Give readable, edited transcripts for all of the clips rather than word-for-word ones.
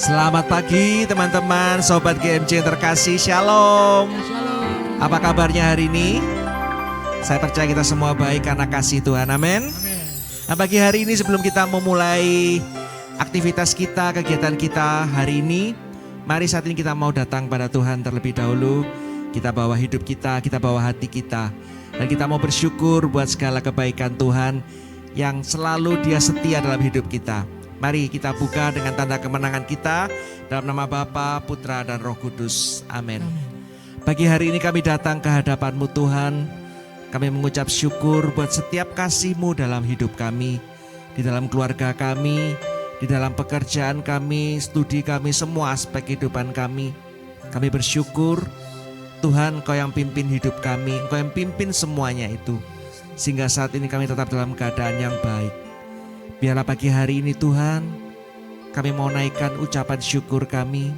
Selamat pagi teman-teman, Sobat GMJ yang terkasih, Shalom. Apa kabarnya hari ini? Saya percaya kita semua baik karena kasih Tuhan, amin. Nah, pagi hari ini sebelum kita memulai aktivitas kita, kegiatan kita hari ini, mari saat ini kita mau datang pada Tuhan terlebih dahulu. Kita bawa hidup kita bawa hati kita. Dan kita mau bersyukur buat segala kebaikan Tuhan yang selalu Dia setia dalam hidup kita. Mari kita buka dengan tanda kemenangan kita dalam nama Bapa, Putra, dan Roh Kudus. Amin. Pagi hari ini kami datang ke hadapan-Mu Tuhan. Kami mengucap syukur buat setiap kasih-Mu dalam hidup kami, di dalam keluarga kami, di dalam pekerjaan kami, studi kami, semua aspek kehidupan kami. Kami bersyukur Tuhan, Engkau yang pimpin hidup kami, Engkau yang pimpin semuanya itu. Sehingga saat ini kami tetap dalam keadaan yang baik. Biarlah pagi hari ini Tuhan, kami mau naikkan ucapan syukur kami.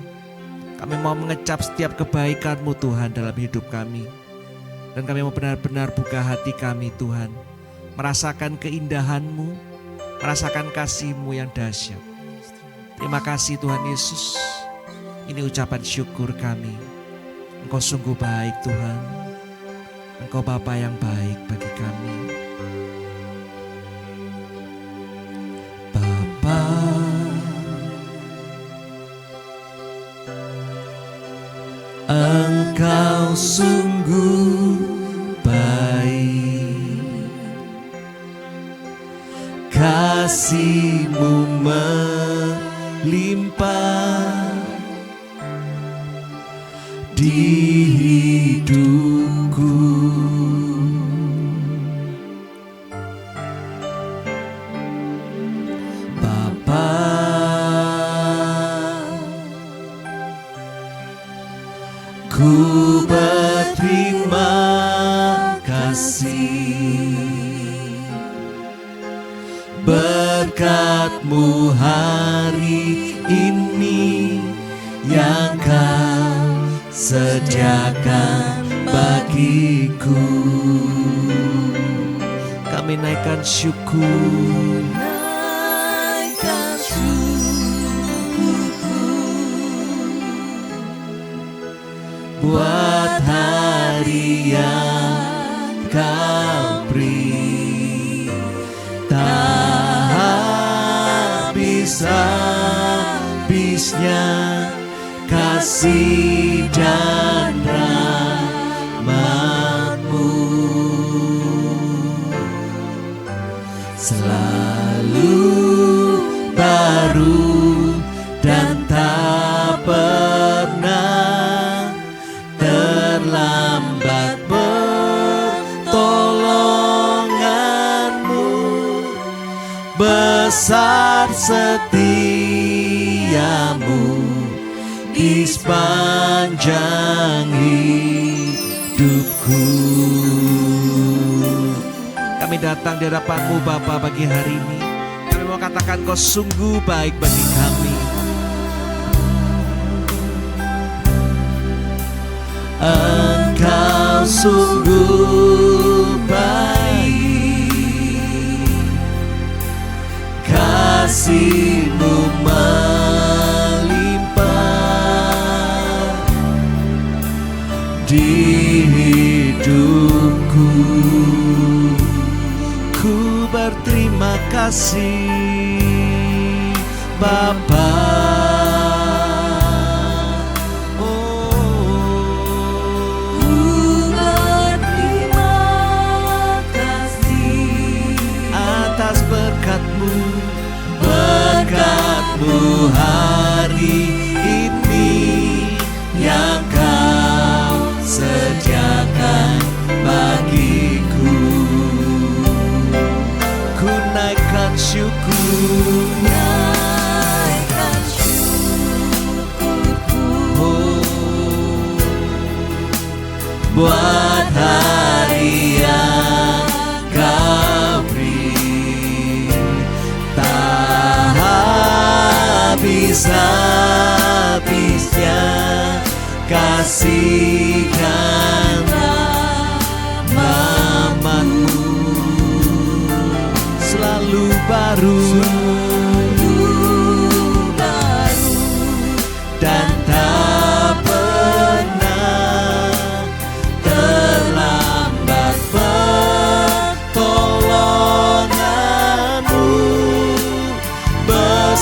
Kami mau mengecap setiap kebaikan-Mu Tuhan dalam hidup kami. Dan kami mau benar-benar buka hati kami Tuhan, merasakan keindahan-Mu, merasakan kasih-Mu yang dahsyat. Terima kasih Tuhan Yesus. Ini ucapan syukur kami. Engkau sungguh baik Tuhan. Engkau Bapa yang baik bagi kami. Bapa, Engkau sungguh baik, kasih-Mu melimpah di hidupku. Bapa, ku berterima kasih, berkat-Mu hari ini yang Kau sediakan bagiku. Kami naikkan syukur, naikkan syukurku buat hari yang Kau beri. Tak habis-habisnya kasih dan rahmat-Mu, selalu baru dan tak pernah terlambat pertolongan-Mu. Besar setia-Mu di sepanjang hidupku. Kami datang di hadapan-Mu Bapa pagi hari ini. Kami mau katakan Kau sungguh baik bagi kami. Engkau sungguh baik, kasih-Mu melimpah di hidupku. Ku berterima kasih Bapa. Ku berterima kasih atas berkat-Mu, berkat-Mu hari ini yang Kau sediakan bagiku. Ku naikkan syukur, naikkan syukurku buat hari yang Kau beri. Tak habis-habisnya kasih dan rahmat-Mu, selalu baru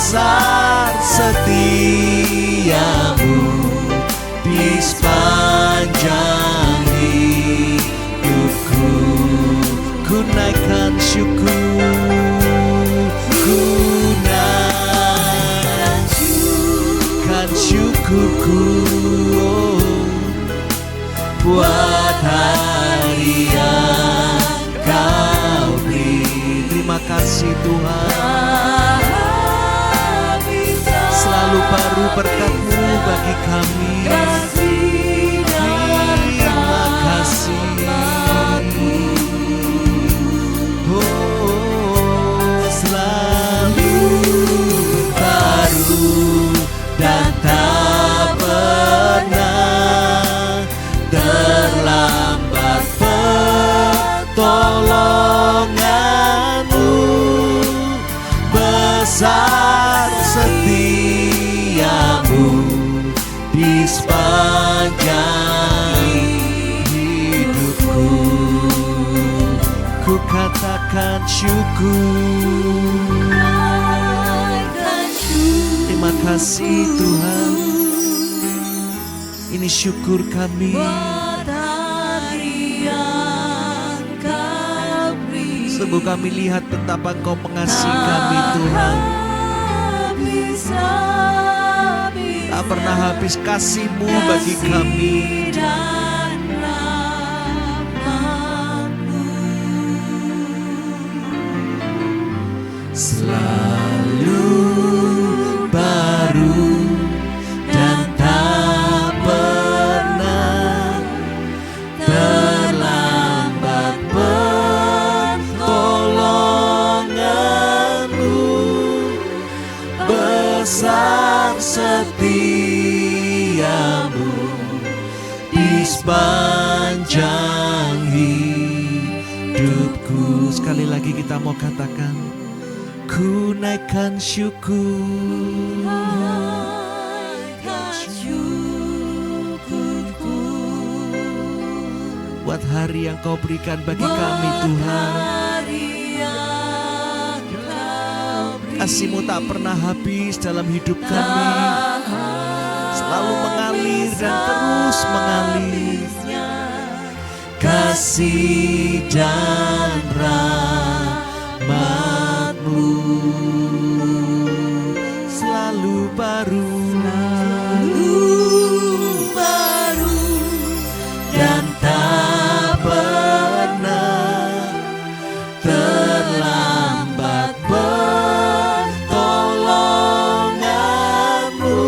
besar setiamu di sepanjang hidupku. Ku naikkan syukur, ku naikkan syukurku buat hari yang Kau beri. Terima kasih Tuhan, selalu baru berkat-Mu bagi kami. Terima kasih. Oh, selalu baru dan tak pernah terlambat pertolongan-Mu. Besar setiamu di sepanjang hidupku. Ku katakan syukur. Terima kasih Tuhan. Ini syukur kami. Sungguh kami lihat betapa Engkau mengasihi kami Tuhan. Tak pernah habis kasih-Mu bagi kami. Selalu baru dan tak pernah terlambat pertolongan-Mu. Besar setiamu di sepanjang hidupku. Sekali lagi kita mau katakan, ku naikkan syukur. Buat hari yang Kau berikan bagi kami Tuhan. Kasih-Mu tak pernah habis dalam hidup kami, selalu mengalir dan terus mengalir. Kasih dan rahmat-Mu selalu baru, dan tak pernah terlambat pertolongan-Mu.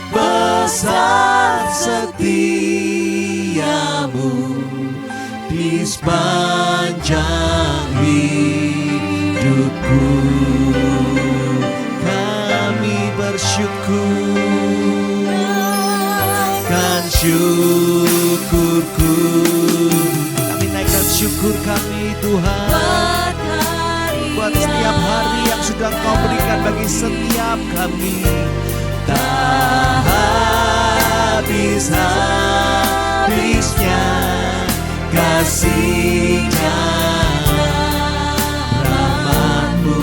Besar setiamu di sepanjang hidupku. Kami bersyukur, kan syukurku. Kami naikkan syukur kami Tuhan, buat setiap hari yang sudah Kau berikan bagi setiap kami. Tak habis-habisnya kasih-Nya, rahmat-Mu.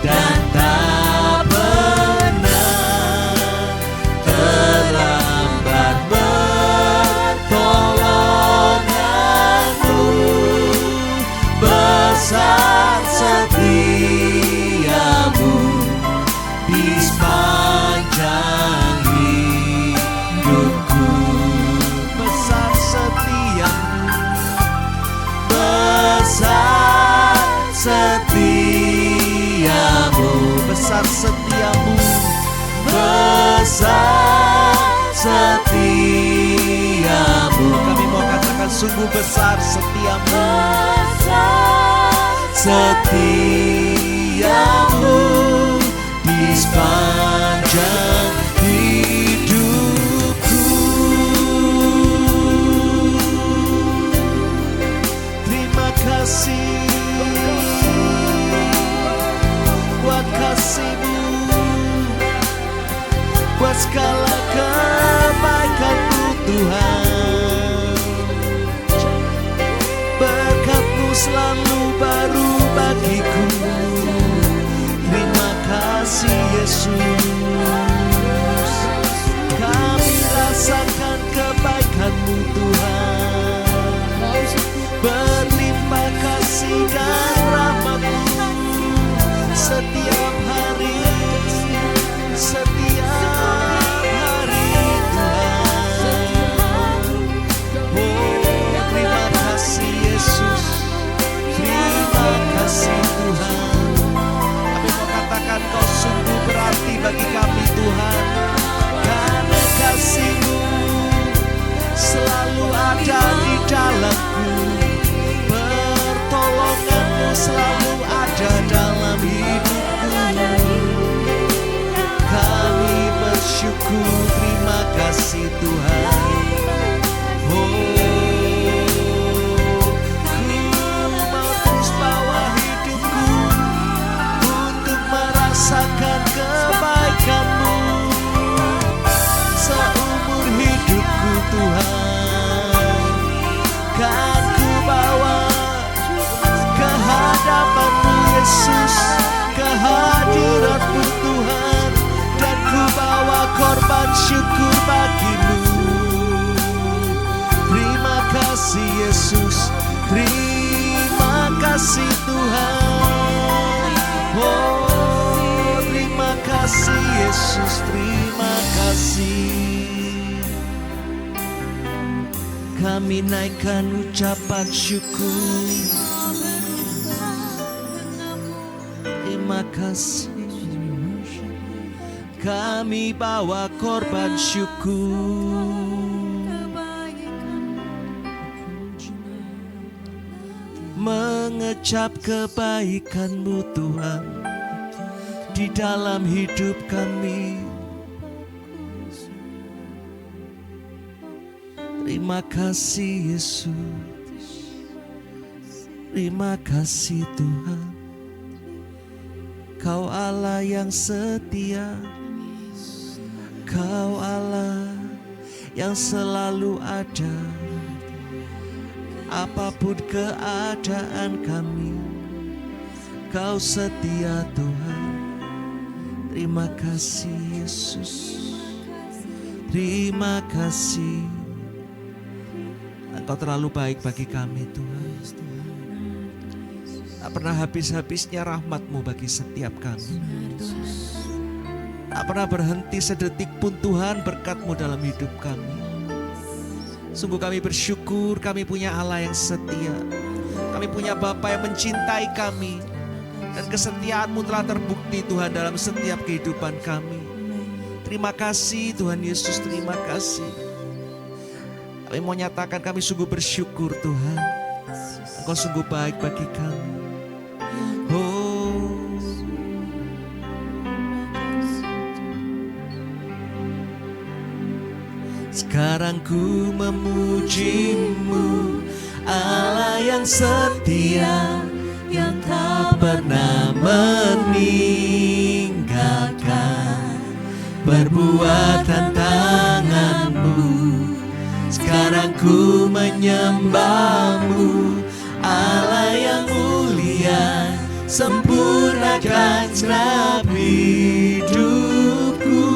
Dan tak pernah terlambat pertolongan-Mu. Besar setiamu di sepanjang hidupku. Besar setiamu, besar setiamu, besar setiamu, besar setiamu. Kami mau katakan sungguh besar setiamu, setiamu di sepanjang hidupku. Terima kasih buat kasih-Mu, buat segala kebaikan-Mu Tuhan. Tuhan. Kami mau katakan Kau sungguh berarti bagi kami Tuhan. Karena kasih-Mu selalu ada di dalamku, pertolongan-Mu selalu ada dalam hidupku. Kami bersyukur, terima kasih Tuhan. Oh, rasakan kebaikan-Mu seumur hidupku Tuhan. Kan ku bawa ke hadapan-Mu Yesus, ke hadirat-Mu Tuhan, dan ku bawa korban syukur bagi-Mu. Terima kasih Yesus, terima kasih Tuhan. Oh, terima kasih Yesus, terima kasih. Kami naikkan ucapan syukur. Terima kasih. Kami bawa korban syukur. Mengecap kebaikan-Mu Tuhan di dalam hidup kami. Terima kasih Yesus, terima kasih Tuhan. Kau Allah yang setia, Kau Allah yang selalu ada. Apapun keadaan kami, Kau setia Tuhan. Terima kasih Yesus, terima kasih. Engkau terlalu baik bagi kami Tuhan. Tak pernah habis-habisnya rahmat-Mu bagi setiap kami. Tak pernah berhenti sedetik pun Tuhan berkat-Mu dalam hidup kami. Sungguh kami bersyukur kami punya Allah yang setia. Kami punya Bapa yang mencintai kami. Dan kesetiaan-Mu telah terbukti Tuhan dalam setiap kehidupan kami. Terima kasih Tuhan Yesus, terima kasih. Kami mau nyatakan kami sungguh bersyukur Tuhan. Engkau sungguh baik bagi kami. Oh, sekarang ku memuji-Mu, Allah yang setia, yang tak pernah meninggalkan perbuatan tangan-Mu. Sekarang ku menyembah-Mu, Allah yang mulia, sempurnakan setiap hidupku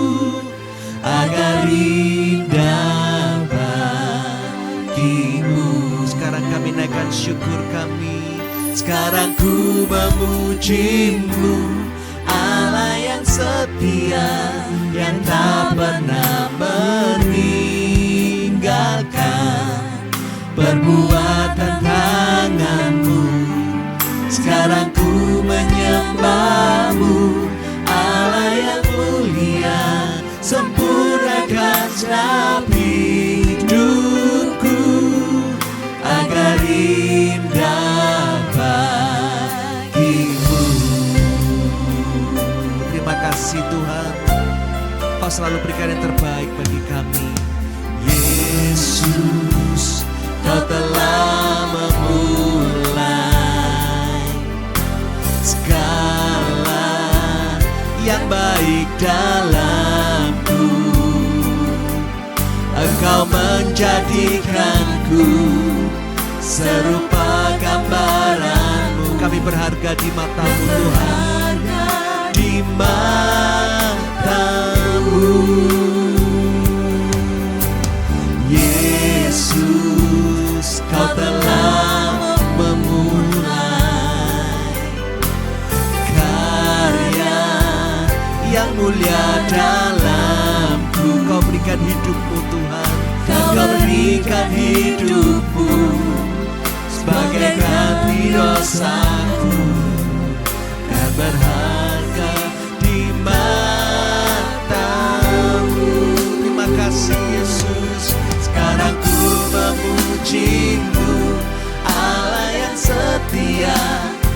agar indah bagi-Mu. Sekarang kami naikkan syukur kami. Sekarang ku memuji-Mu, Allah yang setia, yang tak pernah meninggalkan perbuatan tangan-Mu. Sekarang ku menyembah-Mu, Allah yang mulia, sempurnakan setiap hidupku agar indah bagi-Mu. Terima kasih Tuhan, Kau selalu berikan yang terbaik bagi kami. Yesus, Kau telah memulai segala yang baik dalamku. Engkau menjadikanku serupa gambaran-Mu. Kami berharga di mata-Mu Tuhan, di mata-Mu. Yesus, Kau telah memulai karya yang mulia dalamku. Kau berikan hidup-Mu Tuhan, Kau berikan hidup-Mu sebagai ganti dosaku. berharga di matamu. Terima kasih Yesus. Sekarang ku memuji-Mu, Allah yang setia,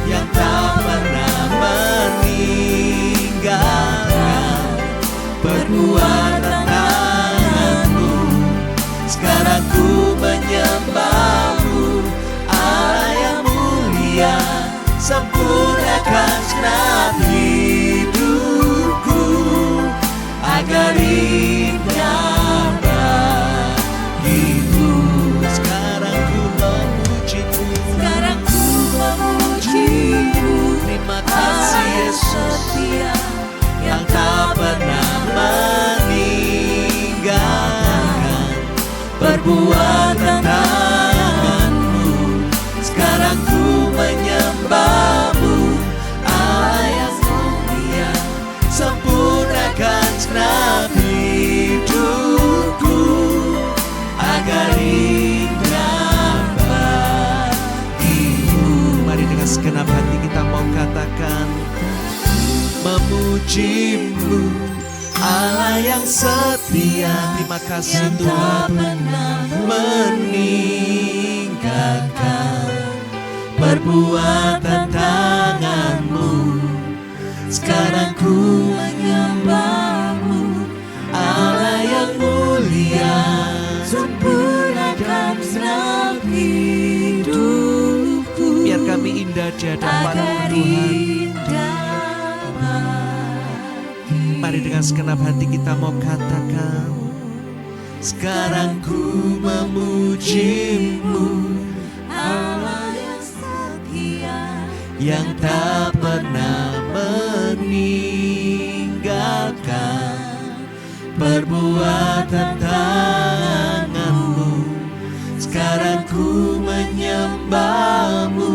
yang tak pernah meninggalkan perbuatan tangan-Mu. Sekarang ku menyembah-Mu, Allah yang mulia, sempurnakan segenap hidupku agar indah bagimu. Sekarang ku memuji-Mu, Sekarang ku memuji-Mu, terima kasih Yesus yang tak pernah meninggalkan perbuatan tangan-Mu. Sekarang ku menyembah-Mu, Allah yang mulia, sempurnakan segenap hidupku agar indah bagimu. Mari dengan segenap hati kita mau katakan, memuji-Mu, Allah yang setia. Terima kasih Tuhan, meninggalkan perbuatan tangan-Mu. Sekarang ku menyembah-Mu, Allah yang mulia, sempurnakan segenap hidupku biar kami indah di hadapan-Mu agar Tuhan. indah bagimu. Mari dengan segenap hati kita mau katakan, sekarang ku memuji-Mu, Allah yang setia, yang tak pernah meninggalkan perbuatan tangan-Mu. Sekarang ku menyembah-Mu,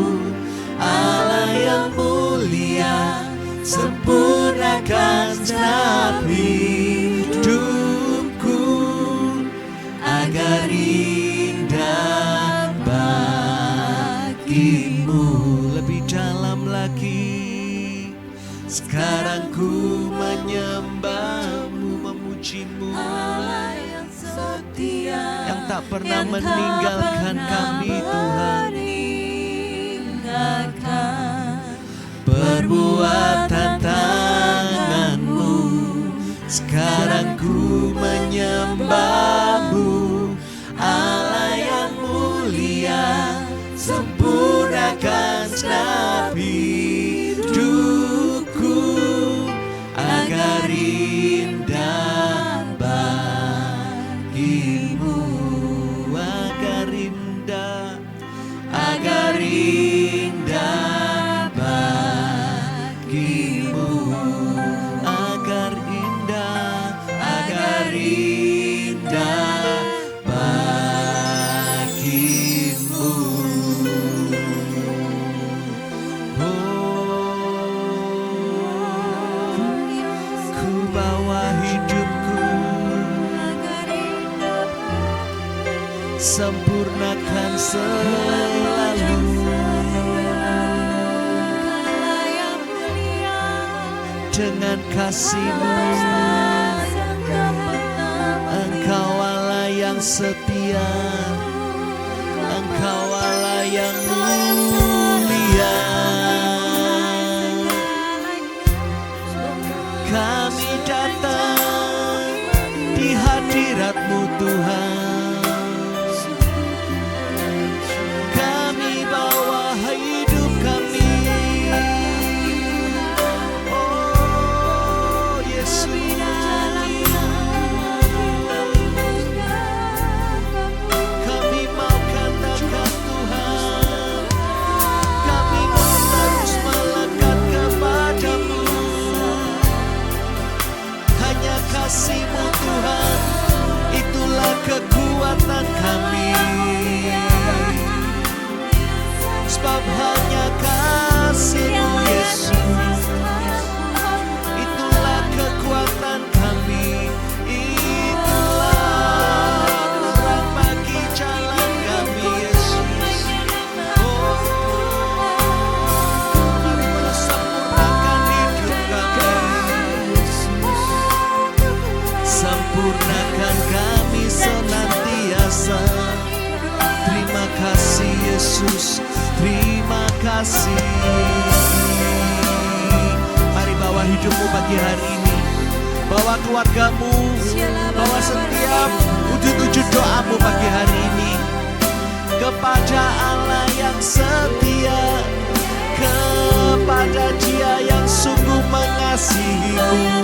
Allah yang mulia, sempurnakan segenap hidupku agar indah bagimu. Lebih dalam lagi, sekarang ku menyembah-Mu, memuji-Mu, Allah yang setia, yang tak pernah yang tak meninggalkan pernah kami Tuhan. meninggalkan Perbuatan tangan-Mu. Sekarang ku menyembah-Mu, Allah yang mulia, sempurnakan segenap hidupku agar indah bagimu. Agar indah, agar indah bagimu, agar indah, agar indah bagimu. Ku bawa hidupku, sempurnakan selalu. Dengan kasih-Mu, Engkau Allah yang setia, Engkau Allah yang mulia. Kami datang di hadirat-Mu Tuhan, kami bawa hidup kami. Oh Yesus, kami mau katakan Tuhan, kami mau terus melekat kepada-Mu. Hanya kasih-Mu Tuhan, itulah kekuatan kami. Sebab hanya kasih-Mu Yesus, itulah kekuatan kami. Itulah terang bagi jalan kami Yesus. Oh, mari bersempurnakan Yesus, terima kasih. Mari bawa hidupmu pagi hari ini, bawa keluargamu, bawa setiap wujud-wujud doamu pagi hari ini kepada Allah yang setia, kepada Dia yang sungguh mengasihimu.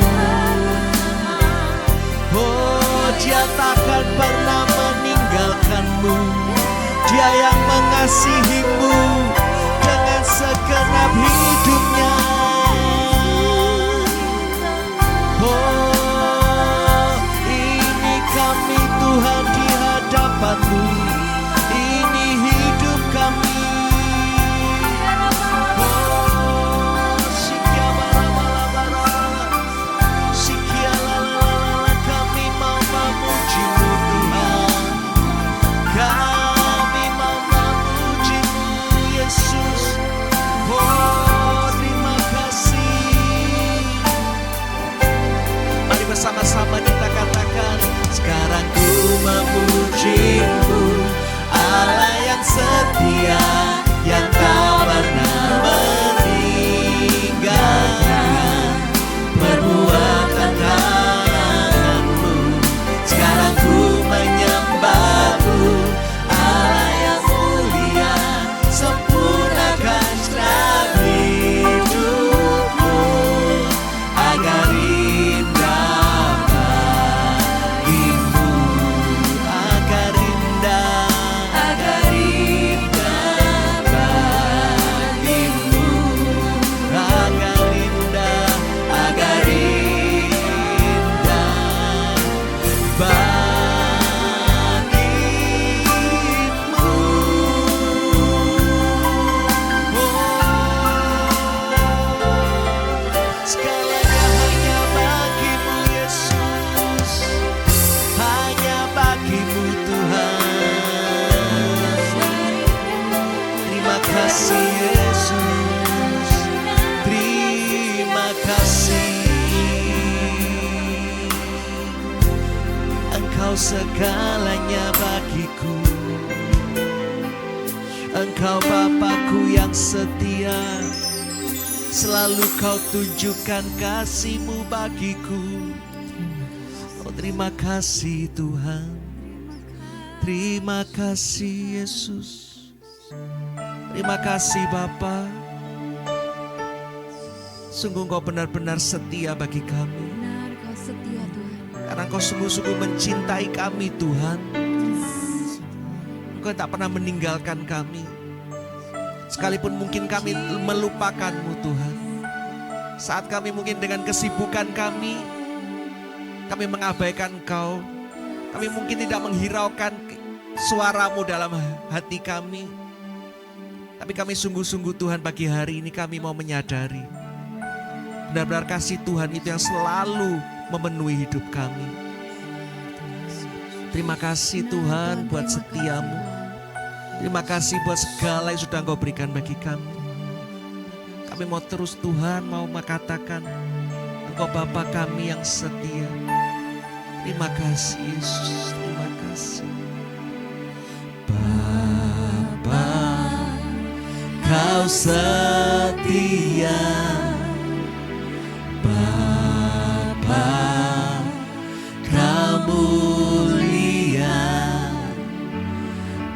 Oh, Dia takkan pernah meninggalkanmu. Dia yang mengasihimu dengan segenap hidupnya. Oh, ini kami Tuhan di hadapan-Mu. Ini hidup kami. Bersama-sama kita katakan, sekarang ku memuji-Mu, Allah yang setia, yang tak pernah meninggalkan perbuatan tangan-Mu. Sekarang ku menyembah-Mu, Allah yang mulia, sempurnakan setiap hidupku agar segalanya bagiku. Engkau Bapakku yang setia, selalu Kau tunjukkan kasih-Mu bagiku. Oh, terima kasih Tuhan, terima kasih Yesus, terima kasih Bapa. Sungguh Kau benar-benar setia bagi kami. Karena Engkau sungguh-sungguh mencintai kami Tuhan. Engkau tak pernah meninggalkan kami. Sekalipun mungkin kami melupakan-Mu Tuhan. Saat kami mungkin dengan kesibukan kami mengabaikan Engkau. Kami mungkin tidak menghiraukan suara-Mu dalam hati kami. Tapi kami sungguh-sungguh Tuhan pagi hari ini kami mau menyadari. Benar-benar kasih Tuhan itu yang selalu memenuhi hidup kami. Terima kasih Tuhan buat setiamu. Terima kasih buat segala yang sudah Engkau berikan bagi kami. Kami mau terus Tuhan mau mengatakan Engkau Bapa kami yang setia. Terima kasih Yesus, terima kasih. Bapa, Kau setia.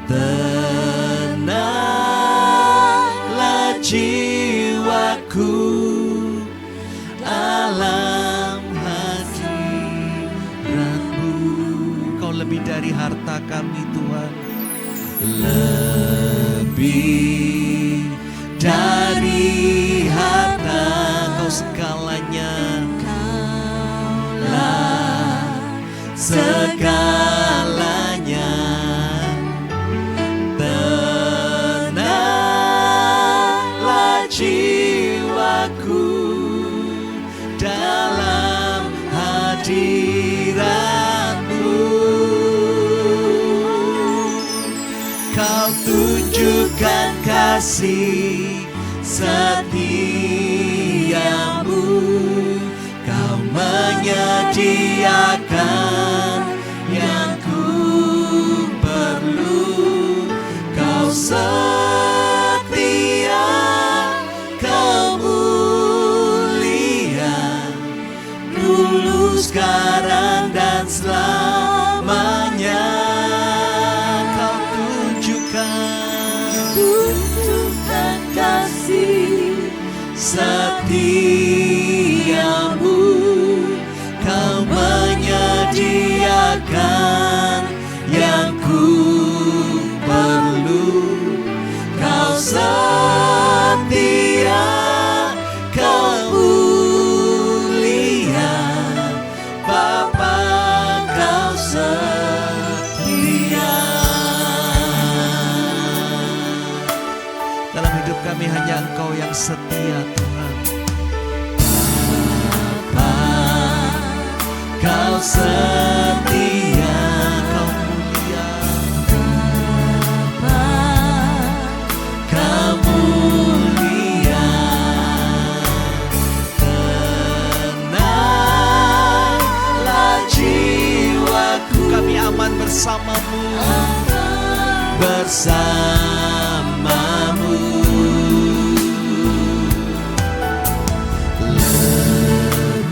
Tenanglah jiwaku alam hadirat-Mu. Kau lebih dari harta kami Tuhan, lebih dari harta. Kau segalanya, Kaulah segalanya. Jiwaku dalam hadirat-Mu. Kau tunjukkan kasih setia-Mu. Kau menyediakan yang ku perlu. Kau tunjukkan kasih setiamu, Kau menyediakan yang ku perlu. Kau setia, Kau mulia, Bapa, Kau setia. Dalam hidup kami hanya Engkau yang setia, Tuhan. Bapa, Kau setia, Kau mulia, Bapa, Kau mulia. Tenanglah jiwaku, kami aman bersamamu, bersamamu.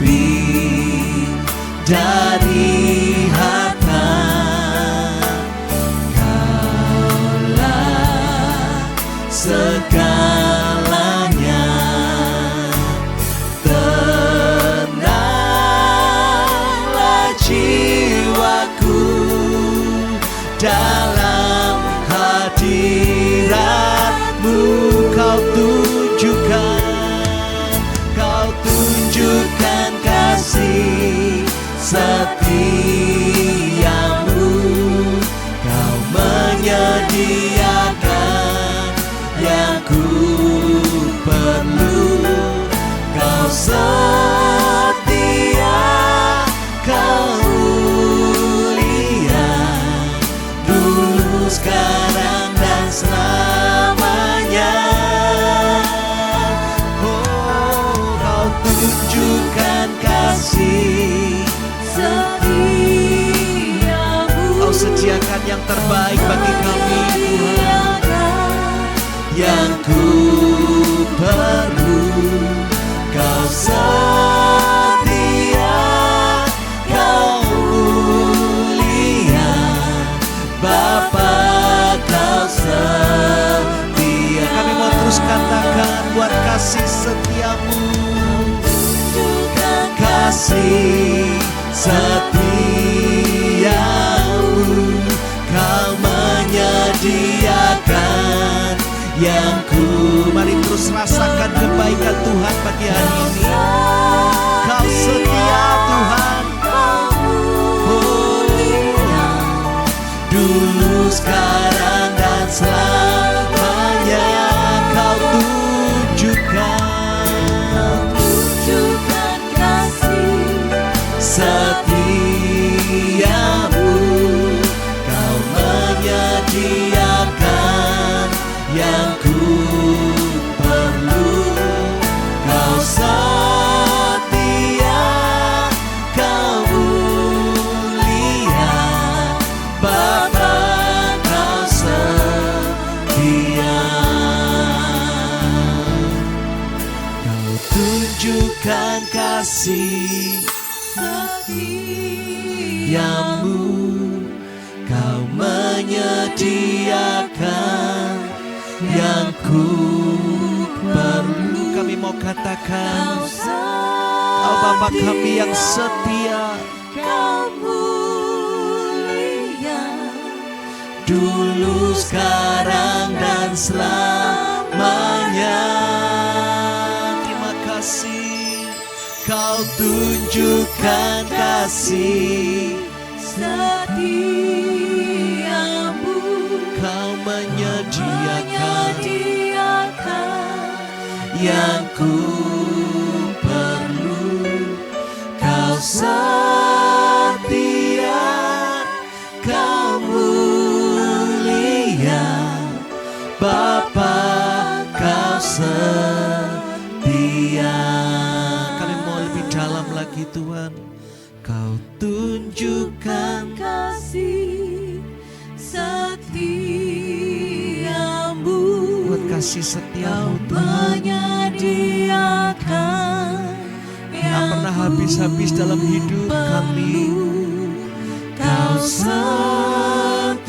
Lebih dari harta, Kaulah segalanya. Tenanglah jiwaku dalam hadirat-Mu. Kau tunjukkan kasih setiamu, Kau menyediakan yang ku perlu. Kau setia, Kau mulia, dulu, sekarang, dan selamanya. Oh, Kau tunjukkan kasih setiamu, Kau sediakan yang terbaik bagi kami, Tuhan, yang ku perlu. Kau setia, Kau mulia, Bapa, Kau setia. Kami mau terus katakan buat kasih setiamu, kasih setiamu, Kau menyediakan yang ku. Mari terus rasakan kebaikan Tuhan pagi hari ini. Kau setia, Tuhan. Oh, dulu, sekarang, dan selamanya. Kau tunjukkan kasih setiamu, Kau menyediakan yang ku perlu. Kau setia, Kau mulia, Bapa, Kau setia. Kau tunjukkan kasih setiamu, Kau menyediakan yang ku perlu. Kami mau katakan, Kau Bapa kami yang setia, Kau mulia, dulu, sekarang, dan selamanya. Terima kasih, Kau tunjukkan kasih setiamu, Kau menyediakan yang ku perlu. Kau setia, Kau mulia, Bapa, Kau setia. Kami mau lebih dalam lagi, Tuhan. Kau tunjukkan kasih setiamu, buat kasih setiamu, Kau Tuhan, menyediakan tak pernah habis-habis dalam hidup kami. Kau setia,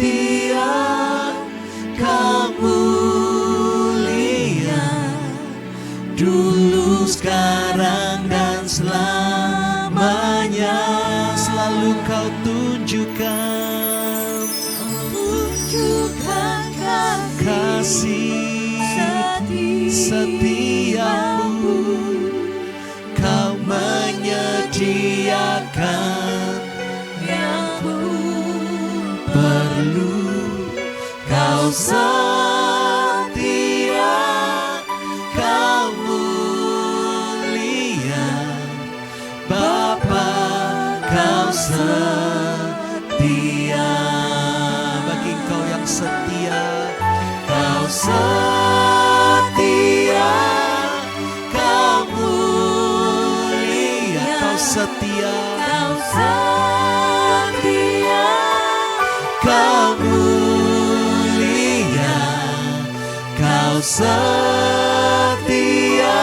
Kau sekarang dan selamanya. Selalu kau tunjukkan kasih setiamu. Kau menyediakan yang ku perlu. Kau setia, kau mulia, Bapa, kau setia. Bagi Engkau yang setia, kau setia, kau mulia, kau setia, Kau setia, kau mulia, kau setia,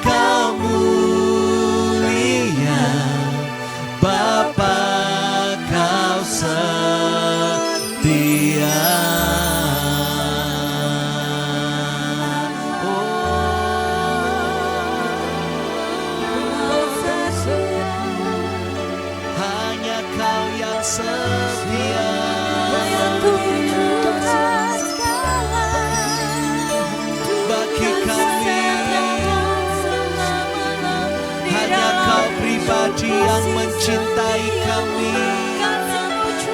kau mulia, Bapa, kau setia. Kau setia, Hanya kau yang setia. yang tunjukkan segala Bagi kami, selama-lamanya. hanya kau pribadi yang mencintai kami,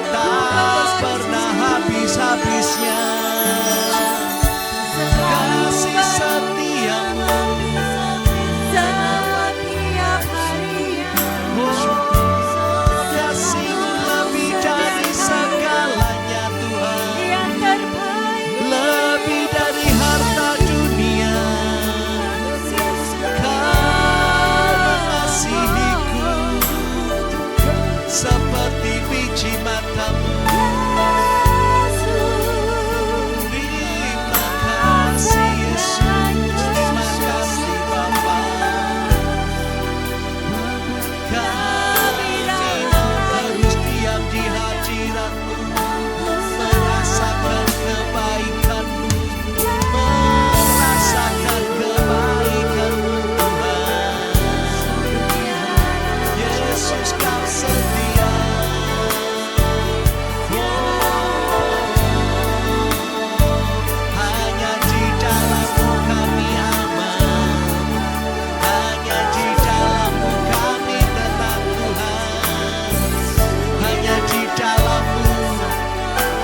tak pernah habis-habisnya. Kasih setiamu, Selama tiap hari, kasih-Mu lebih dari segalanya Tuhan, yang terbaik. lebih dari harta dunia. Kau mengasihiku seperti biji matamu. Terima kasih Yesus, terima kasih Bapa. Kami mau terus diam di hadirat-Mu, merasakan kebaikan-Mu, merasakan kebaikan-Mu Tuhan. Yesus kau setia. Hanya di dalam-Mu kami aman, hanya di dalam-Mu kami tenang Tuhan. Hanya di dalam-Mu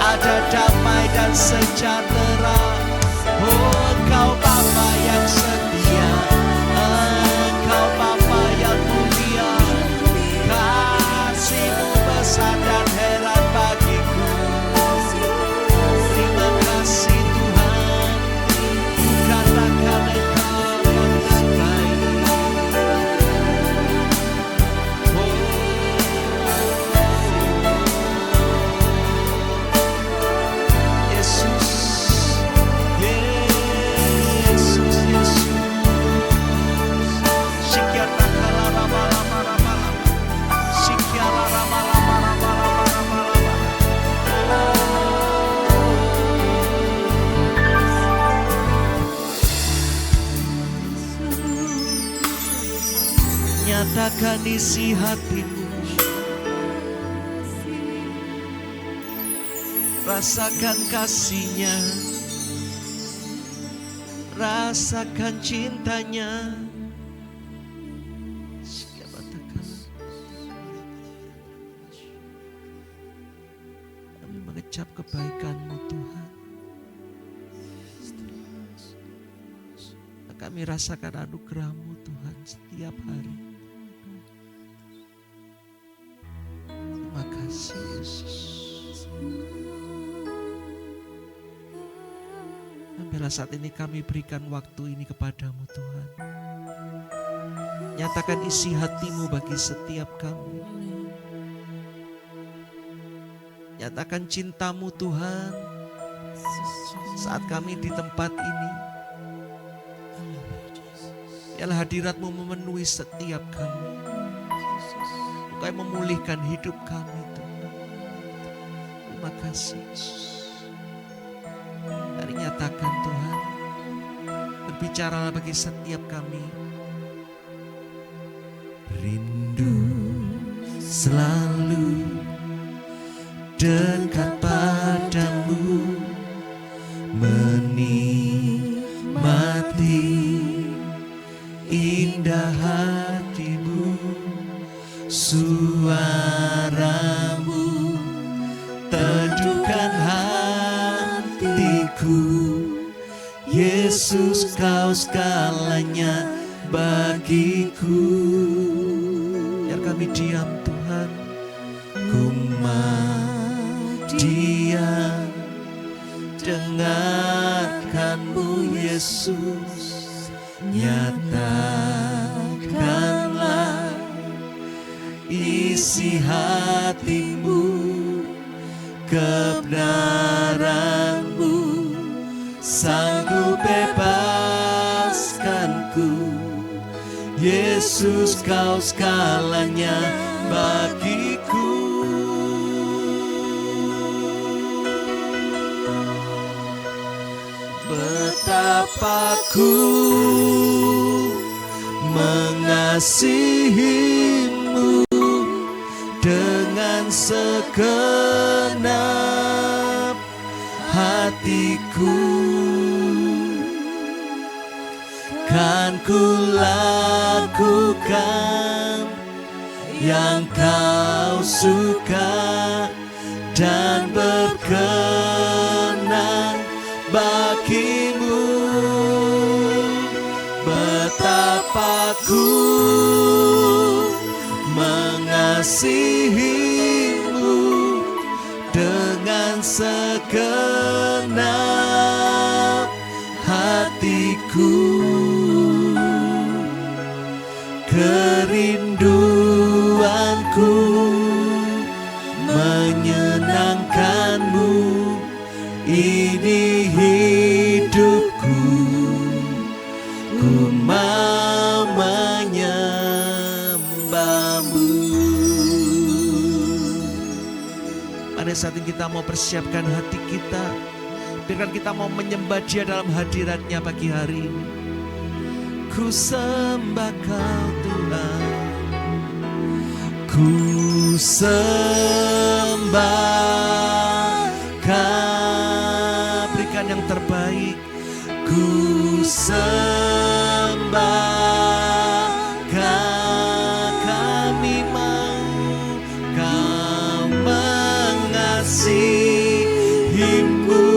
ada damai dan sejahtera. Oh, Engkau Bapa yang setia, Engkau Bapa yang mulia. Kasih-Mu besar dan heran bagiku. Terima kasih Tuhan, ku katakan Engkau yang terbaik. Yesus, Yesus, Yesus. Sikiata kala rama rama rama rama. Sikiala rama rama rama rama rama rama. Nyatakan isi hatimu, rasakan kasih-Nya, rasakan cintanya. Kami mengecap kebaikan-Mu Tuhan. Kami rasakan anugerah-Mu Tuhan setiap hari. Terima kasih Yesus. Bila saat ini kami berikan waktu ini kepadamu Tuhan. Nyatakan isi hatimu bagi setiap kami. Nyatakan cintamu Tuhan saat kami di tempat ini. Biarlah hadiratmu memenuhi setiap kami. Engkau yang memulihkan hidup kami Tuhan. Terima kasih Yesus. Mari nyatakan Tuhan, berbicara bagi setiap kami selalu dekat padamu, menikmati indah hatimu, suaramu teduhkan hatiku. Yesus, kau segalanya bagiku. Biar kami diam Tuhan, ku mau diam, dengarkan-Mu Yesus, nyatakanlah isi hatimu, kebenaran-Mu sanggup bebaskanku. Yesus, kau segalanya bagiku. Betapa ku mengasihimu dengan segenap hatiku. Kan ku lakukan yang kau suka dan berkenan bagimu. Betapa ku mengasihimu dengan segenap hatiku. Kerinduanku menyenangkan-Mu, ini hidupku, ku mau menyembah-Mu. Pada saat ini kita mau persiapkan hati kita, biarkan kita mau menyembah Dia dalam hadirat-Nya pagi hari ini. Ku sembah Kau Tuhan, ku sembah Kau, berikan yang terbaik. Ku sembah Kau, kami mau Kau mengasihimu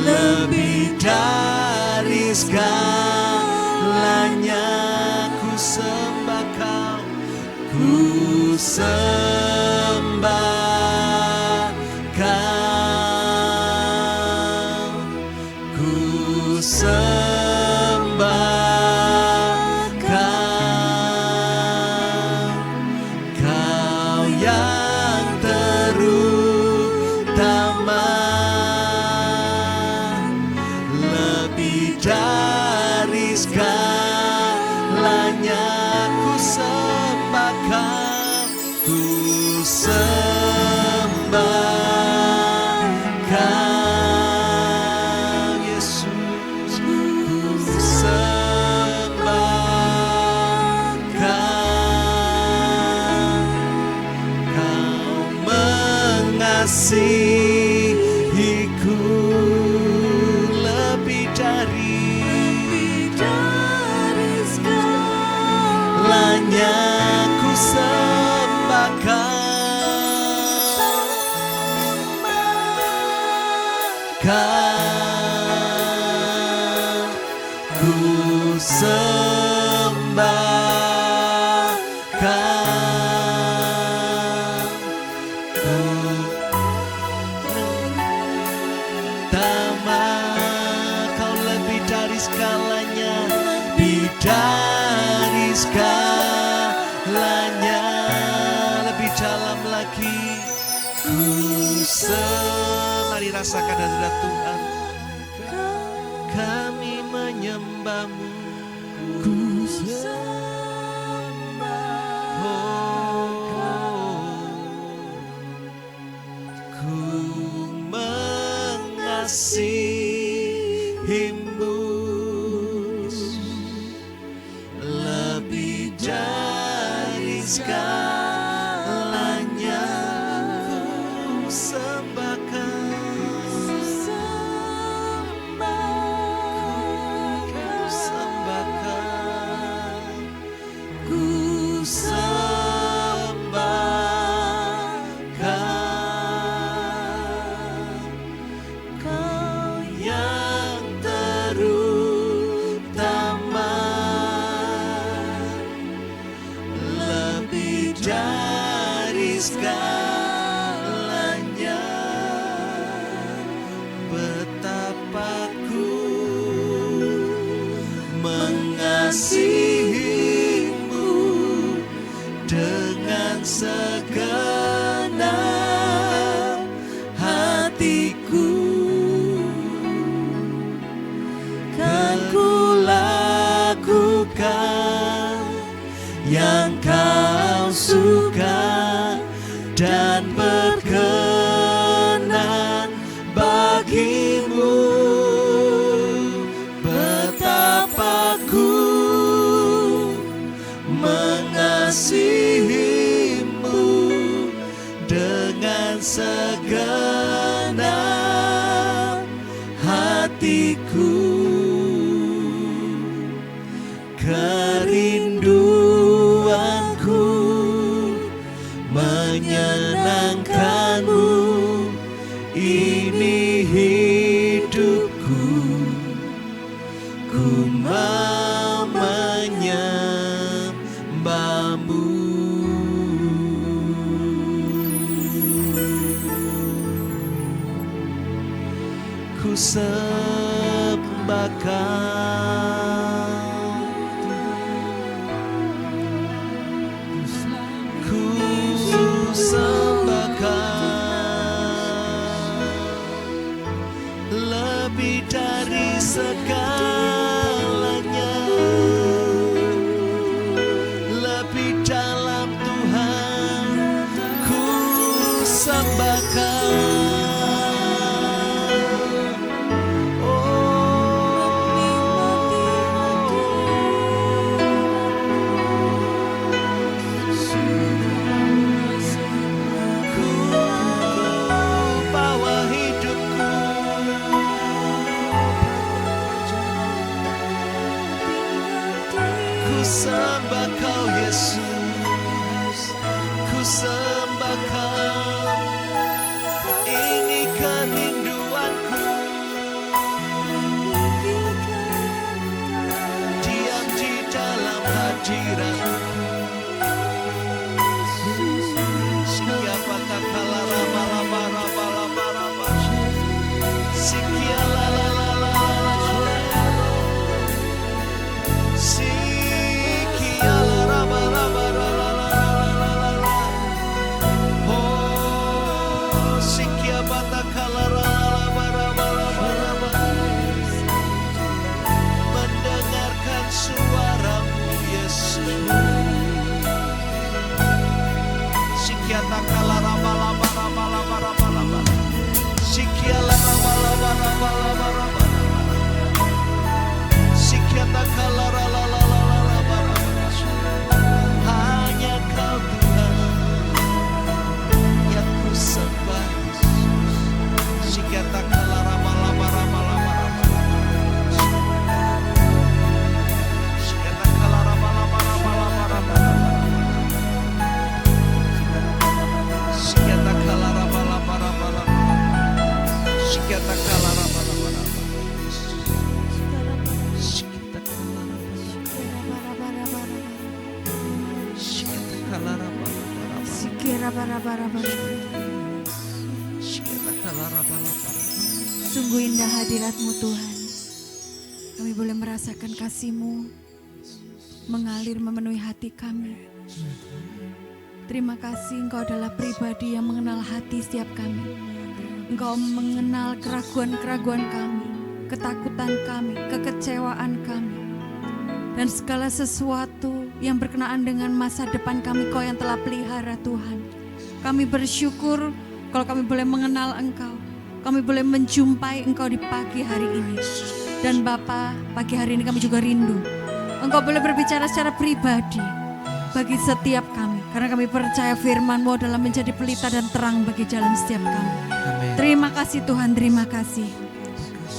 lebih dari segalanya. Ku sembah Kau, ku sembah Kau, ku sembah Kau, Kau yang terutama, lebih dari segalanya. Ku sembah Kau, ku sembah Kau, Yesus, ku sembah Kau, Kau mengasihiku lebih dari segalanya. Ku sembah Kau, ku sembah Kau, ku pertama. Kau lebih dari segalanya, lebih dari segalanya, lebih dalam lagi. Mari rasakan hadirat Tuhan. Kami menyembah-Mu, ku sembah, ku mengasihimu lebih dari mengasihimu dengan segenap hatiku. Kan ku lakukan yang kau suka dan berkenan bagimu. Betapa ku mengasihimu dengan segenap hatiku. Kerinduanku menyenangkanmu, ini hidupku, ku mau menyembahmu. Ku sembahkan, ku sembahkan lebih dari segalanya, lebih dalam Tuhan ku sembahkan. Ku sembah kau Yesus, ku sembah kau, ini kerinduanku. Diam di dalam hadirat-Mu. Siapa tak kalah raba-raba-raba-raba-raba. Sikia la-la-la-la-la-la-la. Sikia la-raba-raba-raba-raba-raba-raba. Oh, sikia batakala raba-raba-raba-raba. Mendengarkan suara-Mu Yesus. Sikia takala raba-raba-raba-raba-raba. Sikia la-raba-raba-raba-raba-raba. Sikia takala raba-raba-raba-raba. Hanya Kau Tuhan yang ku sembah Yesus. Sikia takala raba-raba-raba-raba-raba. Sikia takala raba-raba-raba-raba. Sikia takala raba-raba-raba-raba. Sikia takala raba-raba-raba. Sikia takala raba-raba-raba. Sikia takala raba-raba-raba. Sikia takala raba-raba-raba. Sungguh indah hadirat-Mu Tuhan. Kami boleh merasakan kasih-Mu mengalir memenuhi hati kami. Terima kasih Engkau adalah pribadi yang mengenal hati setiap kami. Engkau mengenal keraguan-keraguan kami, ketakutan kami, kekecewaan kami. Dan segala sesuatu yang berkenaan dengan masa depan kami Kau yang telah pelihara Tuhan. Kami bersyukur kalau kami boleh mengenal Engkau. Kami boleh menjumpai Engkau di pagi hari ini. Dan Bapa, pagi hari ini kami juga rindu Engkau boleh berbicara secara pribadi bagi setiap kami. Karena kami percaya firman-Mu adalah menjadi pelita dan terang bagi jalan setiap kami. Amin. Terima kasih Tuhan, terima kasih.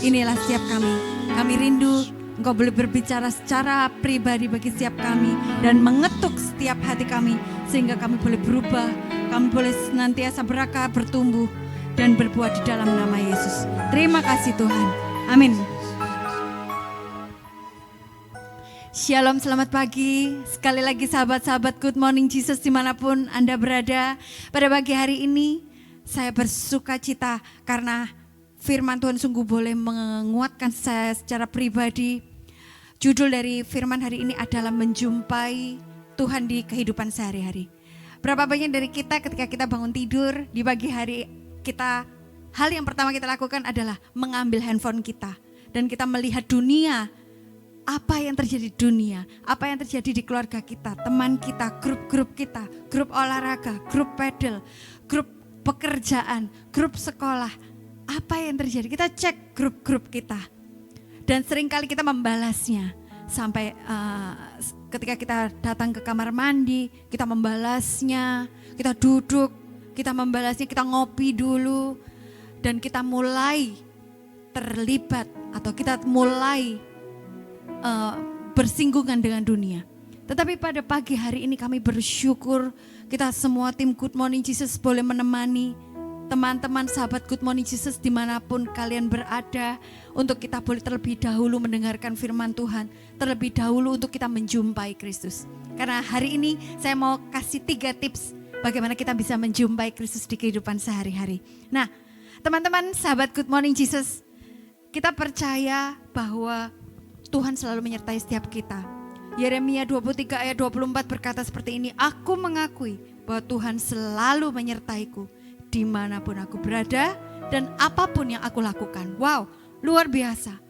Inilah setiap kami. Kami rindu Engkau boleh berbicara secara pribadi bagi setiap kami. Dan mengetuk setiap hati kami. Sehingga kami boleh berubah. Kami boleh senantiasa berakar, bertumbuh. Dan berbuat di dalam nama Yesus. Terima kasih Tuhan. Amin. Shalom, selamat pagi. Sekali lagi sahabat-sahabat Good Morning Jesus dimanapun Anda berada. Pada pagi hari ini saya bersuka cita karena firman Tuhan sungguh boleh menguatkan saya secara pribadi. Judul dari firman hari ini adalah menjumpai Tuhan di kehidupan sehari-hari. Berapa banyak dari kita ketika kita bangun tidur di pagi hari, hal yang pertama kita lakukan adalah mengambil handphone kita. Dan kita melihat dunia, apa yang terjadi di dunia, apa yang terjadi di keluarga kita, teman kita, grup-grup kita, grup olahraga, grup pedal, grup pekerjaan, grup sekolah. Apa yang terjadi? Kita cek grup-grup kita. Dan seringkali kita membalasnya. Sampai ketika kita datang ke kamar mandi, kita membalasnya, kita duduk, kita membalasnya, kita ngopi dulu. Dan kita mulai terlibat atau kita mulai bersinggungan dengan dunia. Tetapi pada pagi hari ini kami bersyukur kita semua tim Good Morning Jesus boleh menemani teman-teman sahabat Good Morning Jesus dimanapun kalian berada, untuk kita boleh terlebih dahulu mendengarkan firman Tuhan, terlebih dahulu untuk kita menjumpai Kristus. Karena hari ini saya mau kasih 3 tips bagaimana kita bisa menjumpai Kristus di kehidupan sehari-hari. Nah, teman-teman sahabat Good Morning Jesus, kita percaya bahwa Tuhan selalu menyertai setiap kita. Yeremia 23 ayat 24 berkata seperti ini, aku mengakui bahwa Tuhan selalu menyertaiku dimanapun aku berada dan apapun yang aku lakukan. Wow, luar biasa.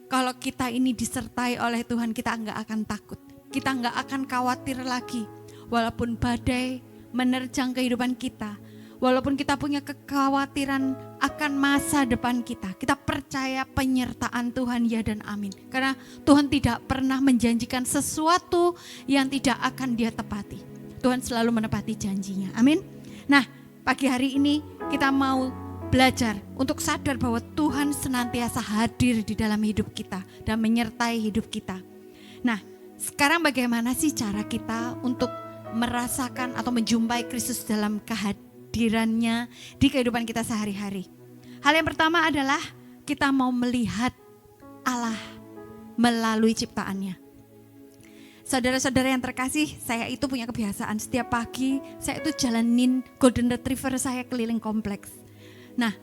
Kalau kita ini disertai oleh Tuhan, kita enggak akan takut. Kita enggak akan khawatir lagi. Walaupun badai menerjang kehidupan kita, walaupun kita punya kekhawatiran akan masa depan kita, kita percaya penyertaan Tuhan, ya dan amin. Karena Tuhan tidak pernah menjanjikan sesuatu yang tidak akan Dia tepati. Tuhan selalu menepati janjinya, amin. Nah, pagi hari ini kita mau belajar untuk sadar bahwa Tuhan senantiasa hadir di dalam hidup kita dan menyertai hidup kita. Nah, sekarang bagaimana sih cara kita untuk merasakan atau menjumpai Kristus dalam kehadirannya di kehidupan kita sehari-hari? Hal yang pertama adalah kita mau melihat Allah melalui ciptaannya. Saudara-saudara yang terkasih, saya itu punya kebiasaan setiap pagi saya itu jalanin Golden Retriever saya keliling kompleks. Nah,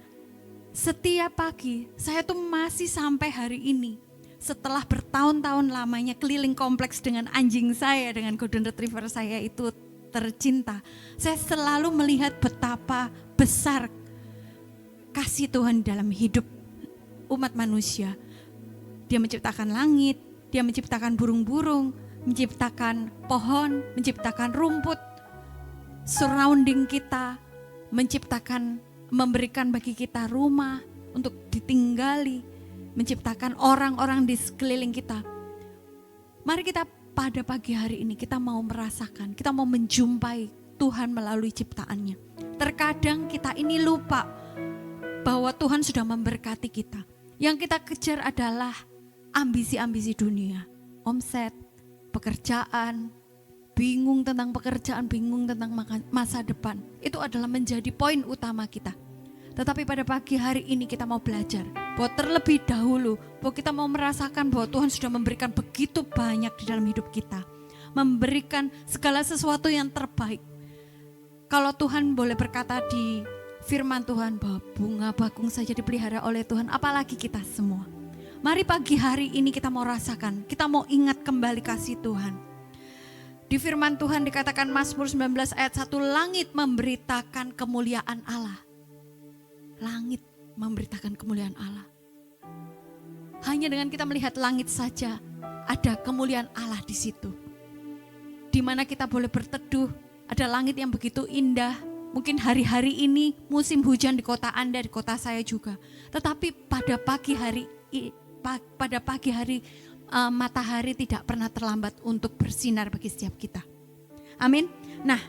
setiap pagi saya tuh masih sampai hari ini, setelah bertahun-tahun lamanya keliling kompleks dengan anjing saya, dengan Golden Retriever saya itu tercinta, saya selalu melihat betapa besar kasih Tuhan dalam hidup umat manusia. Dia menciptakan langit, Dia menciptakan burung-burung, menciptakan pohon, menciptakan rumput, surrounding kita, memberikan bagi kita rumah untuk ditinggali, menciptakan orang-orang di sekeliling kita. Mari kita pada pagi hari ini kita mau merasakan, kita mau menjumpai Tuhan melalui ciptaannya. Terkadang kita ini lupa bahwa Tuhan sudah memberkati kita. Yang kita kejar adalah ambisi-ambisi dunia, omset, pekerjaan, bingung tentang pekerjaan, bingung tentang masa depan. Itu adalah menjadi poin utama kita. Tetapi pada pagi hari ini kita mau belajar bahwa terlebih dahulu bahwa kita mau merasakan bahwa Tuhan sudah memberikan begitu banyak di dalam hidup kita. Memberikan segala sesuatu yang terbaik. Kalau Tuhan boleh berkata di firman Tuhan bahwa bunga bakung saja dipelihara oleh Tuhan, apalagi kita semua. Mari pagi hari ini kita mau rasakan, kita mau ingat kembali kasih Tuhan. Di firman Tuhan dikatakan Mazmur 19 ayat 1, langit memberitakan kemuliaan Allah. Langit memberitakan kemuliaan Allah. Hanya dengan kita melihat langit saja, ada kemuliaan Allah di situ. Di mana kita boleh berteduh, ada langit yang begitu indah. Mungkin hari-hari ini musim hujan di kota Anda, di kota saya juga. Tetapi pada pagi hari matahari tidak pernah terlambat untuk bersinar bagi setiap kita. Amin. Nah,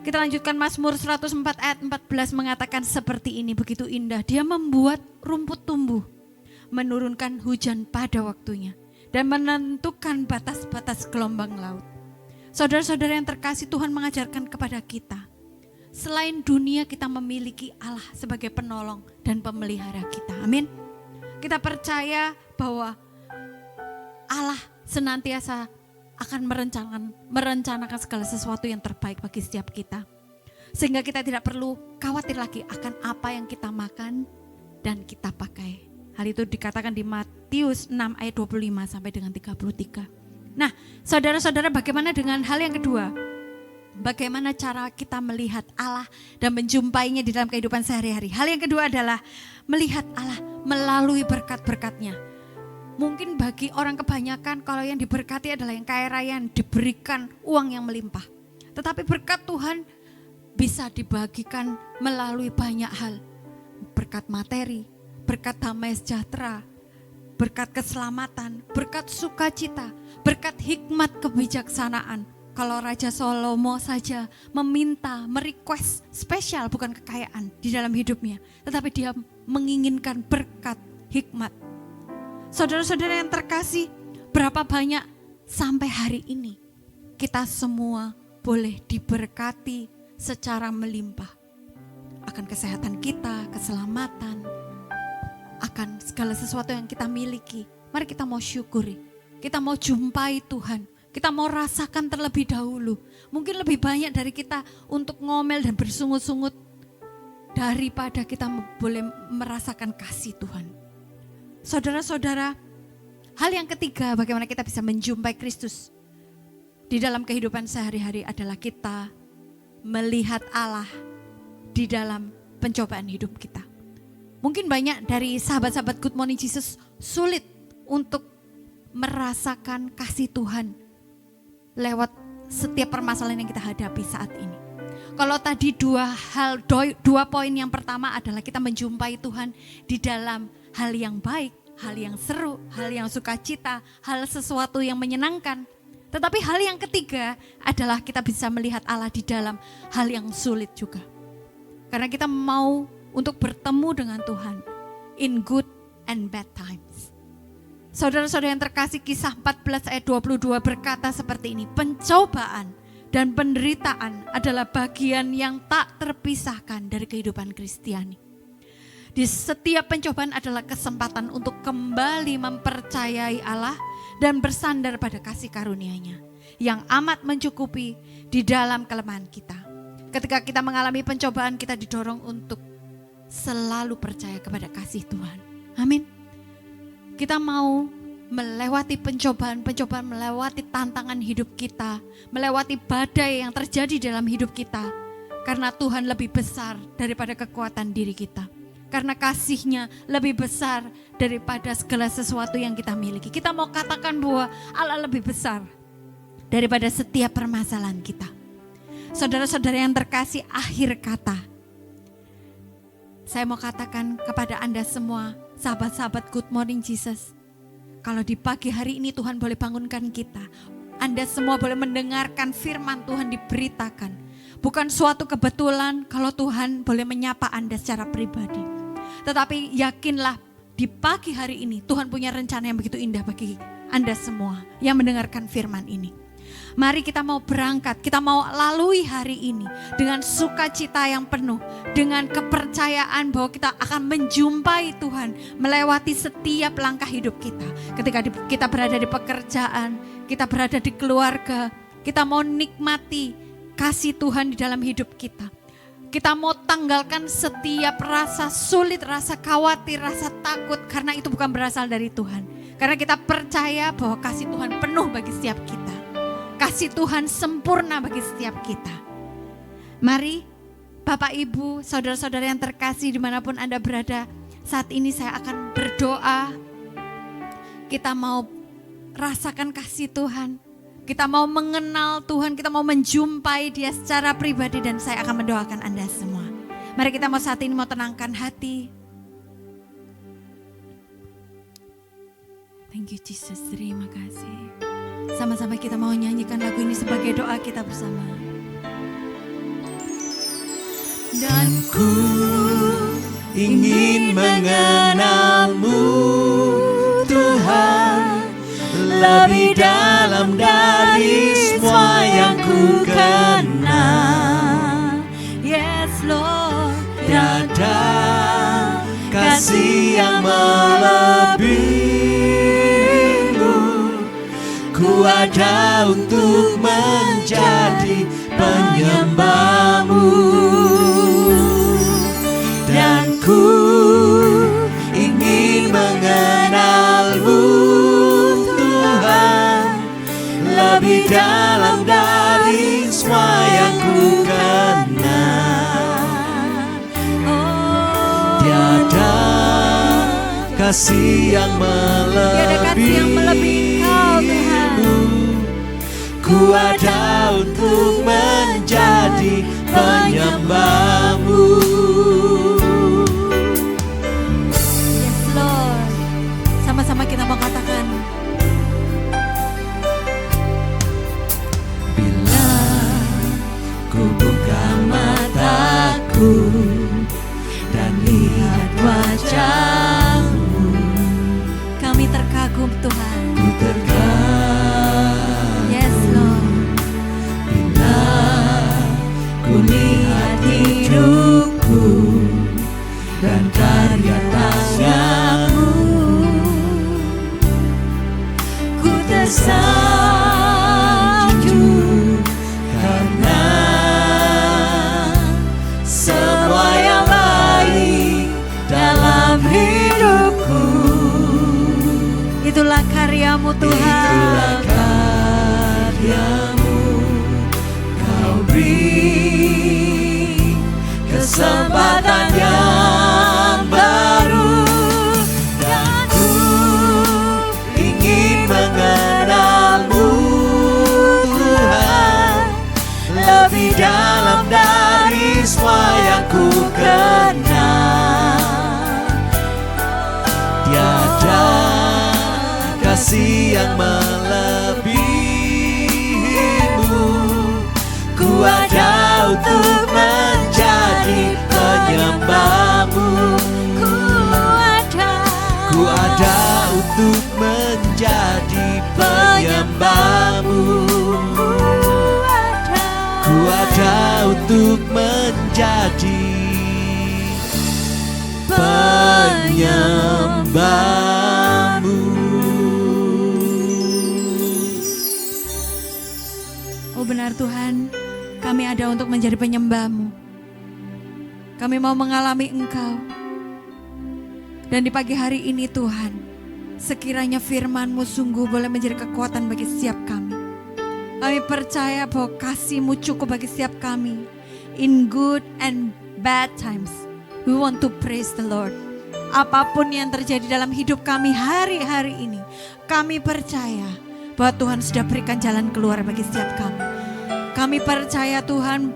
kita lanjutkan Mazmur 104 ayat 14 mengatakan seperti ini, begitu indah. Dia membuat rumput tumbuh, menurunkan hujan pada waktunya, dan menentukan batas-batas gelombang laut. Saudara-saudara yang terkasih, Tuhan mengajarkan kepada kita, selain dunia kita memiliki Allah sebagai penolong dan pemelihara kita. Amin. Kita percaya bahwa Allah senantiasa akan merencanakan segala sesuatu yang terbaik bagi setiap kita. Sehingga kita tidak perlu khawatir lagi akan apa yang kita makan dan kita pakai. Hal itu dikatakan di Matius 6 ayat 25 sampai dengan 33. Nah, saudara-saudara, bagaimana dengan hal yang kedua? Bagaimana cara kita melihat Allah dan menjumpainya di dalam kehidupan sehari-hari? Hal yang kedua adalah melihat Allah melalui berkat-berkatnya. Mungkin bagi orang kebanyakan kalau yang diberkati adalah yang kaya raya, yang diberikan uang yang melimpah. Tetapi berkat Tuhan bisa dibagikan melalui banyak hal. Berkat materi, berkat damai sejahtera, berkat keselamatan, berkat sukacita, berkat hikmat kebijaksanaan. Kalau Raja Salomo saja meminta, merequest spesial, bukan kekayaan di dalam hidupnya, tetapi dia menginginkan berkat hikmat. Saudara-saudara yang terkasih, berapa banyak sampai hari ini kita semua boleh diberkati secara melimpah. Akan kesehatan kita, keselamatan, akan segala sesuatu yang kita miliki. Mari kita mau syukuri, kita mau jumpai Tuhan, kita mau rasakan terlebih dahulu. Mungkin lebih banyak dari kita untuk ngomel dan bersungut-sungut daripada kita boleh merasakan kasih Tuhan. Saudara-saudara, hal yang ketiga bagaimana kita bisa menjumpai Kristus di dalam kehidupan sehari-hari adalah kita melihat Allah di dalam pencobaan hidup kita. Mungkin banyak dari sahabat-sahabat Good Morning Jesus sulit untuk merasakan kasih Tuhan lewat setiap permasalahan yang kita hadapi saat ini. Kalau tadi dua poin yang pertama adalah kita menjumpai Tuhan di dalam hal yang baik, hal yang seru, hal yang sukacita, hal sesuatu yang menyenangkan. Tetapi hal yang ketiga adalah kita bisa melihat Allah di dalam hal yang sulit juga. Karena kita mau untuk bertemu dengan Tuhan in good and bad times. Saudara-saudara yang terkasih, Kisah 14 ayat 22 berkata seperti ini, pencobaan dan penderitaan adalah bagian yang tak terpisahkan dari kehidupan Kristiani. Di setiap pencobaan adalah kesempatan untuk kembali mempercayai Allah dan bersandar pada kasih karunia-Nya yang amat mencukupi di dalam kelemahan kita. Ketika kita mengalami pencobaan, kita didorong untuk selalu percaya kepada kasih Tuhan. Amin. Kita mau melewati pencobaan-pencobaan, melewati tantangan hidup kita, melewati badai yang terjadi dalam hidup kita. Karena Tuhan lebih besar daripada kekuatan diri kita. Karena kasih-Nya lebih besar daripada segala sesuatu yang kita miliki. Kita mau katakan bahwa Allah lebih besar daripada setiap permasalahan kita. Saudara-saudara yang terkasih, akhir kata. Saya mau katakan kepada Anda semua, sahabat-sahabat Good Morning Jesus. Kalau di pagi hari ini Tuhan boleh bangunkan kita. Anda semua boleh mendengarkan firman Tuhan diberitakan. Bukan suatu kebetulan kalau Tuhan boleh menyapa Anda secara pribadi. Tetapi yakinlah di pagi hari ini Tuhan punya rencana yang begitu indah bagi Anda semua yang mendengarkan firman ini. Mari kita mau berangkat, kita mau lalui hari ini dengan sukacita yang penuh, dengan kepercayaan bahwa kita akan menjumpai Tuhan melewati setiap langkah hidup kita. Ketika kita berada di pekerjaan, kita berada di keluarga, kita mau nikmati kasih Tuhan di dalam hidup kita. Kita mau tanggalkan setiap rasa sulit, rasa khawatir, rasa takut, karena itu bukan berasal dari Tuhan. Karena kita percaya bahwa kasih Tuhan penuh bagi setiap kita. Kasih Tuhan sempurna bagi setiap kita. Mari Bapak Ibu, saudara-saudara yang terkasih dimanapun Anda berada, saat ini saya akan berdoa. Kita mau rasakan kasih Tuhan. Kita mau mengenal Tuhan, kita mau menjumpai Dia secara pribadi, dan saya akan mendoakan Anda semua. Mari kita mau saat ini mau tenangkan hati. Thank you Jesus, terima kasih. Sama-sama kita mau nyanyikan lagu ini sebagai doa kita bersama. Dan ku ingin mengenal-Mu Tuhan, lebih dalam dari semua yang ku kenal. Yes Lord, tiada kasih yang melebihi. Ku ada untuk menjadi penyembah-Mu, dan ku ingin kasih yang Tiada kasih yang melebihi Engkau Tuhan. Ku ada untuk menjadi penyembah-Mu. Yes Lord. Sama-sama kita mau katakan. Bila ku buka mataku dan lihat wajah-Mu, Kami terkagum Tuhan. ku terkagum. Yes Lord. Bila ku lihat hidupku dan karya tangan-Mu, ku tersanjung karena semua yang baik dalam hidupku. Itulah karya-Mu Tuhan. Itulah karya-Mu, Kau beri kesempatan yang baru, dan ku ingin mengenal-Mu Tuhan lebih dalam dari semua yang ku kenal. Tiada kasih yang melebihi-Mu. Ku ada untuk menjadi penyembah-Mu. Ku ada untuk menjadi penyembah-Mu. Ku ada untuk menjadi penyembah-Mu. Oh benar Tuhan, kami ada untuk menjadi penyembah-Mu. Kami mau mengalami Engkau. Dan di pagi hari ini Tuhan, sekiranya firman-Mu sungguh boleh menjadi kekuatan bagi setiap kami. Kami percaya bahwa kasih-Mu cukup bagi setiap kami. In good and bad times, we want to praise the Lord. Apapun yang terjadi dalam hidup kami hari-hari ini, kami percaya bahwa Tuhan sudah berikan jalan keluar bagi setiap kami. Kami percaya Tuhan,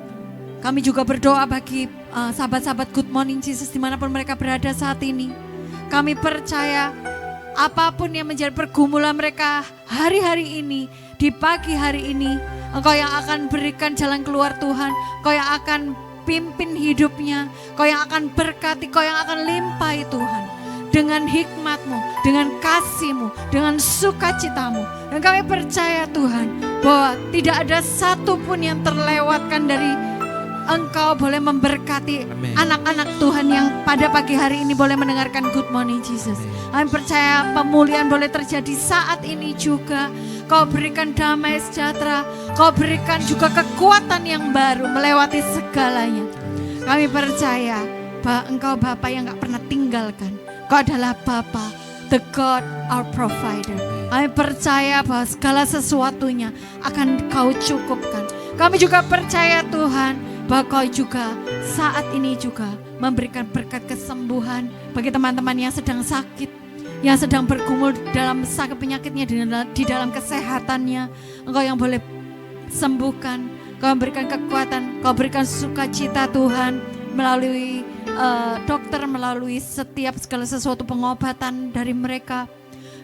kami juga berdoa bagi sahabat-sahabat Good Morning Jesus dimanapun mereka berada saat ini. Kami percaya apapun yang menjadi pergumulan mereka hari-hari ini, di pagi hari ini, Engkau yang akan berikan jalan keluar Tuhan, Engkau yang akan pimpin hidupnya, Kau yang akan berkati, Kau yang akan limpahi Tuhan. Dengan hikmat-Mu, dengan kasih-Mu, dengan sukacita-Mu. Dan kami percaya Tuhan, bahwa tidak ada satupun yang terlewatkan dari Engkau boleh memberkati anak-anak Tuhan yang pada pagi hari ini boleh mendengarkan Good Morning Jesus. Kami percaya pemulihan boleh terjadi saat ini juga. Kau berikan damai sejahtera, Kau berikan juga kekuatan yang baru melewati segalanya. Kami percaya bahwa Engkau Bapa yang gak pernah tinggalkan. Kau adalah Bapa, the God our provider. Kami percaya bahwa segala sesuatunya akan Kau cukupkan. Kami juga percaya Tuhan, bahwa Kau juga saat ini juga memberikan berkat kesembuhan bagi teman-teman yang sedang sakit, yang sedang bergumul dalam sakit penyakitnya, di dalam kesehatannya. Engkau yang boleh sembuhkan, Kau berikan kekuatan, Kau berikan sukacita Tuhan melalui dokter, melalui setiap segala sesuatu pengobatan dari mereka.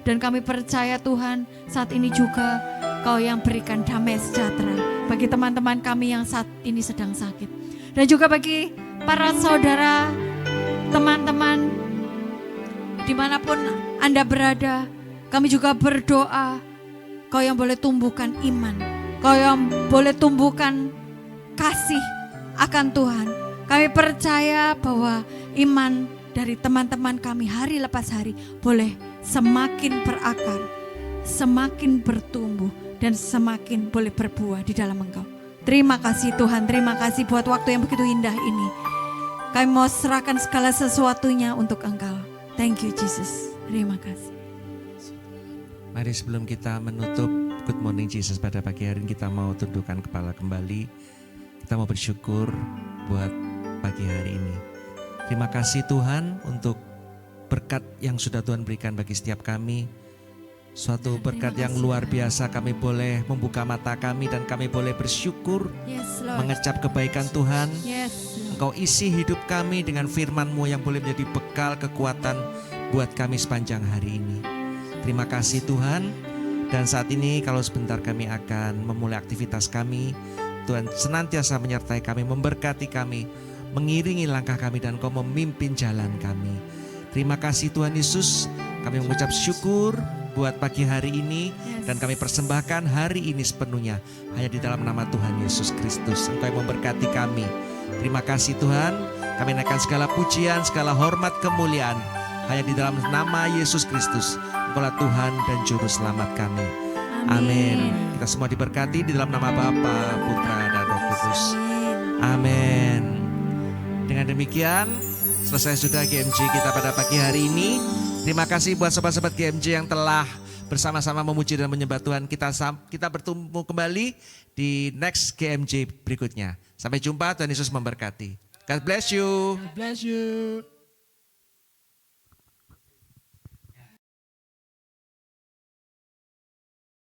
Dan kami percaya Tuhan, saat ini juga Kau yang berikan damai sejahtera bagi teman-teman kami yang saat ini sedang sakit. Dan juga bagi para saudara, teman-teman dimanapun Anda berada, kami juga berdoa Kau yang boleh tumbuhkan iman, Kau yang boleh tumbuhkan kasih akan Tuhan. Kami percaya bahwa iman dari teman-teman kami hari lepas hari boleh semakin berakar, semakin bertumbuh, dan semakin boleh berbuah di dalam Engkau. Terima kasih Tuhan, terima kasih buat waktu yang begitu indah ini. Kami mau serahkan segala sesuatunya untuk Engkau. Thank you Jesus, terima kasih. Mari sebelum kita menutup Good Morning Jesus pada pagi hari ini, kita mau tundukkan kepala kembali. Kita mau bersyukur buat pagi hari ini. Terima kasih Tuhan untuk berkat yang sudah Tuhan berikan bagi setiap kami. Suatu berkat Terima yang kasih, luar Tuhan. biasa, kami boleh membuka mata kami dan kami boleh bersyukur, Yes, Lord. mengecap kebaikan Tuhan. Yes, Lord. Engkau isi hidup kami dengan firman-Mu yang boleh menjadi bekal kekuatan buat kami sepanjang hari ini. Terima kasih Tuhan. Dan saat ini kalau sebentar kami akan memulai aktivitas kami, Tuhan senantiasa menyertai kami, memberkati kami, mengiringi langkah kami, dan Engkau memimpin jalan kami. Terima kasih Tuhan Yesus. Kami mengucap syukur buat pagi hari ini, dan kami persembahkan hari ini sepenuhnya hanya di dalam nama Tuhan Yesus Kristus. Engkau yang memberkati kami. Terima kasih Tuhan. Kami naikkan segala pujian, segala hormat, kemuliaan hanya di dalam nama Yesus Kristus. Engkaulah Tuhan dan Juru Selamat kami. Amin. Kita semua diberkati di dalam nama Bapa, Putra, dan Roh Kudus. Amin. Dengan demikian selesai sudah GMJ kita pada pagi hari ini. Terima kasih buat sobat-sobat GMJ yang telah bersama-sama memuji dan menyembah Tuhan. Kita bertemu kembali di next GMJ berikutnya. Sampai jumpa, Tuhan Yesus memberkati. God bless you. God bless you.